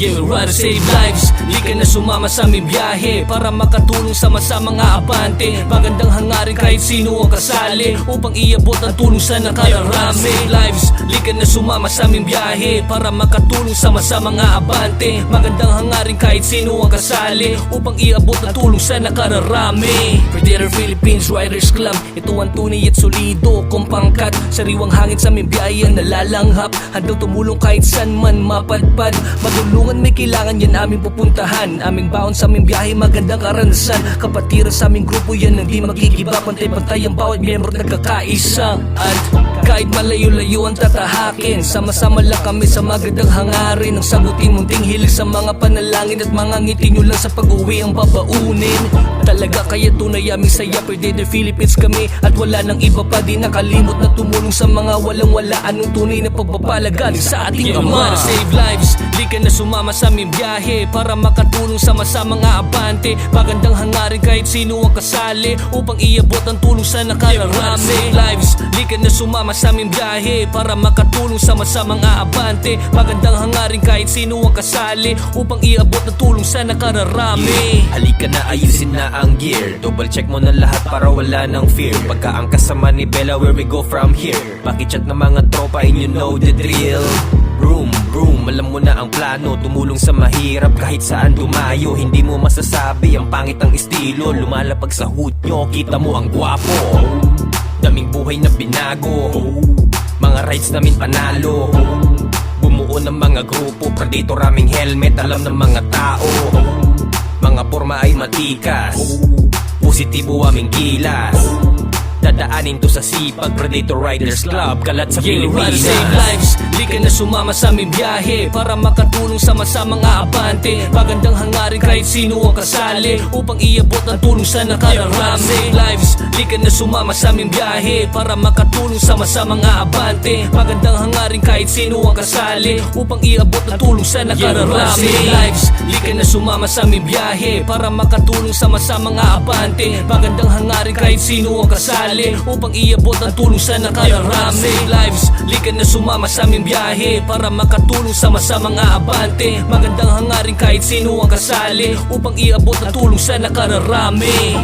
Yeah, we ride to save lives. Di ka na sumama sa aming biyahe para makatulong sa masamang aabante. Magandang hangarin kahit sino ang kasali upang iabot ang tulong sa nakararami. Save lives. Di ka na sumama sa aming biyahe para makatulong sa masamang aabante. Magandang hangarin kahit sino ang kasali upang iabot ang tulong sa nakararami. Predator Philippines Riders Club, ito ang tunay at solido kong pangkat. Sariwang hangin sa aming biyahe ang nalalanghap. Handang tumulong kahit saan man mapadpad. Matulungan may kailangan yan aming pupuntahan. Aming baon sa aming biyahe magandang karanasan. Kapatiran sa aming grupo yan hindi magkikiba. Pantay-pantay ang bawat miyembro nagkakaisa. At kahit malayo-layo ang tatahakin, sama-sama lang kami sa magandang hangarin. Ang sagutin munting hilig sa mga panalangin at mga ngiti nyo lang sa pag-uwi ang babaunin. Talaga kaya tunay aming saya, Predator Philippines kami at wala nang iba pa. Di nakalimot na tumulong sa mga walang-wala. Anong tunay na pagpapalagaling sa ating ama. Save lives. Di ka na sumama sa aming biyahe para makatulong sa masamang aabante. Magandang hangarin kahit sino ang kasali upang iabot ang tulong sa nakararami. Save lives. Di ka na sumama sa aming biyahe para makatulong sa masamang aabante. Magandang hangarin kahit sino ang kasali upang iabot ang tulong sa nakararami. Halika na, ayusin na ang gear. Double check mo na lahat para wala ng fear. Pagka ang kasama ni Bella, where we go from here? Pakichat ng mga tropa and you know the drill. Room, alam mo na ang plano. Tumulong sa mahirap kahit saan dumayo. Hindi mo masasabi ang pangit ang estilo. Lumalapag sa hood nyo, kita mo ang gwapo. Daming buhay na binago. Mga rides namin panalo. Bumuo ng mga grupo. Predator aming helmet, alam ng mga tao. Mga forma ay matikas. Positibo aming gilas. Dadaanin to sa sipag, Predator Riders Club, kalat sa Pilipinas. Save lives. Di ka na sumama sa aming biyahe para makatulong sa masamang aabante. Magandang hangarin kahit sino ang kasali upang iabot ang tulong sa nakararami. Save lives. Di ka na sumama sa aming biyahe para makatulong sa masamang aabante. Magandang hangarin kahit sino ang kasali upang iabot ang tulong sa nakararami. Save lives. Di ka na sumama sa aming biyahe para makatulong sa masamang aabante. Magandang hangarin kahit sino ang kasali upang iabot ang tulong sa nakararami. Save lives. Di ka na sumama sa aming biyahe para makatulong sa masamang aabante. Magandang hangarin kahit sino ang kasali upang iabot ang tulong sa nakararami.